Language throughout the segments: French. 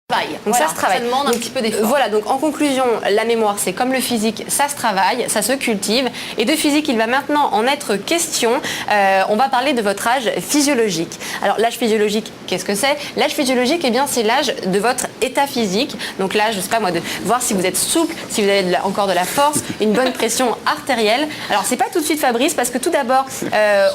Donc voilà, ça se travaille. Ça demande un petit peu d'effort. Voilà, donc en conclusion, la mémoire c'est comme le physique, ça se travaille, ça se cultive. Et de physique, il va maintenant en être question. On va parler de votre âge physiologique. Alors l'âge physiologique, qu'est-ce que c'est? L'âge physiologique, eh bien c'est l'âge de votre état physique. Donc l'âge, je sais pas moi, de voir si vous êtes souple, si vous avez encore de la force, une bonne pression artérielle. Alors c'est pas tout de suite Fabrice, parce que tout d'abord,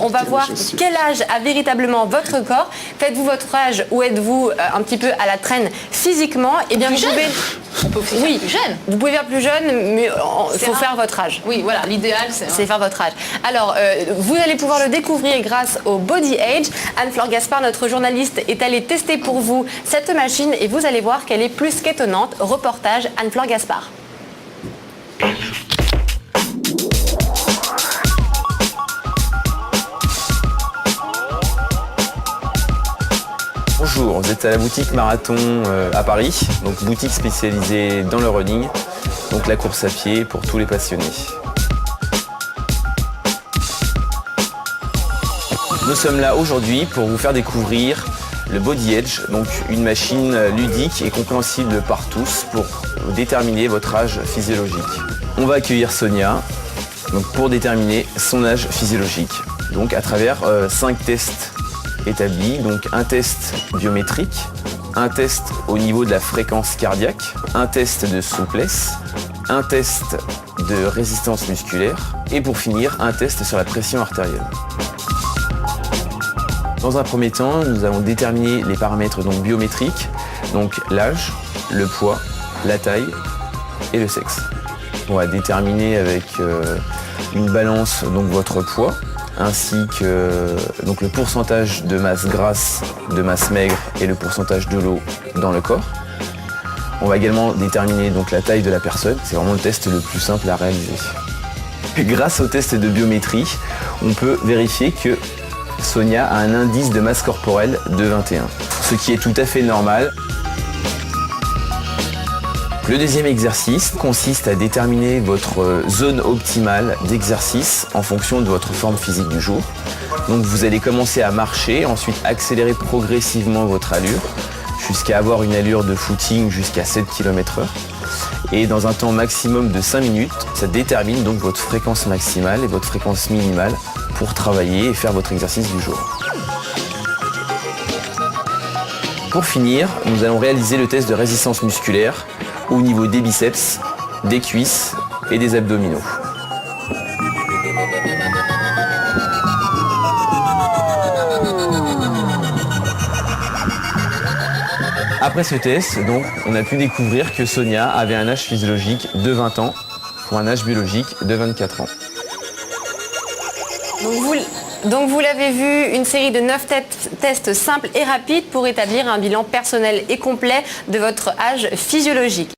on va voir quel âge a véritablement votre corps. Faites-vous votre âge ou êtes-vous un petit peu à la traîne physiquement? Eh bien, On peut aussi faire plus jeune. Vous pouvez faire plus jeune, mais il faut faire votre âge. Oui, voilà, l'idéal c'est faire votre âge. Alors, vous allez pouvoir le découvrir grâce au Body Age. Anne-Fleur Gaspard, notre journaliste, est allée tester pour vous cette machine et vous allez voir qu'elle est plus qu'étonnante. Reportage Anne-Fleur Gaspard. Bonjour, vous êtes à la boutique Marathon à Paris, donc boutique spécialisée dans le running, donc la course à pied pour tous les passionnés. Nous sommes là aujourd'hui pour vous faire découvrir le Body Age, donc une machine ludique et compréhensible par tous pour déterminer votre âge physiologique. On va accueillir Sonia donc pour déterminer son âge physiologique, donc à travers 5 tests établi, donc un test biométrique, un test au niveau de la fréquence cardiaque, un test de souplesse, un test de résistance musculaire et pour finir un test sur la pression artérielle. Dans un premier temps, nous allons déterminer les paramètres donc biométriques, donc l'âge, le poids, la taille et le sexe. On va déterminer avec une balance donc votre poids, ainsi que donc, le pourcentage de masse grasse, de masse maigre et le pourcentage de l'eau dans le corps. On va également déterminer donc, la taille de la personne, c'est vraiment le test le plus simple à réaliser. Grâce au test de biométrie, on peut vérifier que Sonia a un indice de masse corporelle de 21, ce qui est tout à fait normal. Le deuxième exercice consiste à déterminer votre zone optimale d'exercice en fonction de votre forme physique du jour. Donc vous allez commencer à marcher, ensuite accélérer progressivement votre allure jusqu'à avoir une allure de footing jusqu'à 7 km/h. Et dans un temps maximum de 5 minutes, ça détermine donc votre fréquence maximale et votre fréquence minimale pour travailler et faire votre exercice du jour. Pour finir, nous allons réaliser le test de résistance musculaire au niveau des biceps, des cuisses et des abdominaux. Après ce test, donc, on a pu découvrir que Sonia avait un âge physiologique de 20 ans pour un âge biologique de 24 ans. Donc vous l'avez vu, une série de 9 tests simples et rapides pour établir un bilan personnel et complet de votre âge physiologique.